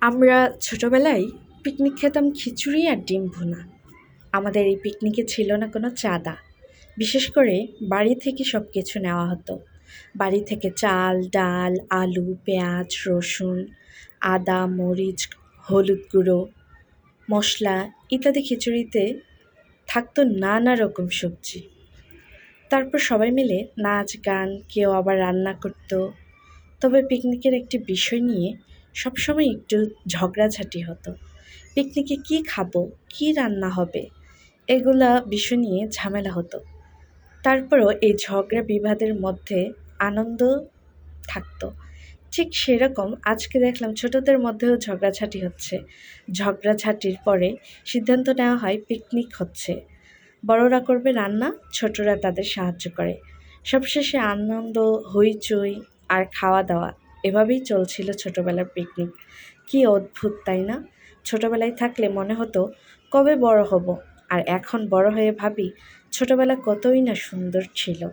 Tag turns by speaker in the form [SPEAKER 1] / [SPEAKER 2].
[SPEAKER 1] আমরা ছোটবেলায় পিকনিক খেতাম খিচুড়ি আর ডিম ভুনা। আমাদের এই পিকনিকে ছিল না কোনো চাঁদা। বিশেষ করে বাড়ি থেকে সব কিছু নেওয়া হতো। বাড়ি থেকে চাল, ডাল, আলু, পেঁয়াজ, রসুন, আদা, মরিচ, হলুদ গুঁড়ো, মশলা ইত্যাদি। খিচুড়িতে থাকতো নানা রকম সবজি। তারপর সবাই মিলে নাচ গান, কেউ আবার রান্না করতো। তবে পিকনিকের একটি বিষয় নিয়ে সবসময় একটু ঝগড়াঝাটি হতো। পিকনিকে কী খাবো, কী রান্না হবে, এগুলা বিষয় নিয়ে ঝামেলা হতো। তারপরও এই ঝগড়া বিবাদের মধ্যে আনন্দ থাকতো। ঠিক সেরকম আজকে দেখলাম ছোটদের মধ্যেও ঝগড়াঝাটি হচ্ছে। ঝগড়াঝাটির পরে সিদ্ধান্ত নেওয়া হয় পিকনিক হচ্ছে। বড়রা করবে রান্না, ছোটরা তাদের সাহায্য করে। সবশেষে আনন্দ, হইচই আর খাওয়া দাওয়া এভাবেই চলছিল ছোটবেলার পিকনিক। কি অদ্ভুত, তাই না? ছোটবেলায় থাকলে মনে হতো কবে বড় হব, আর এখন বড় হয়ে ভাবি ছোটবেলা কতই না সুন্দর ছিল।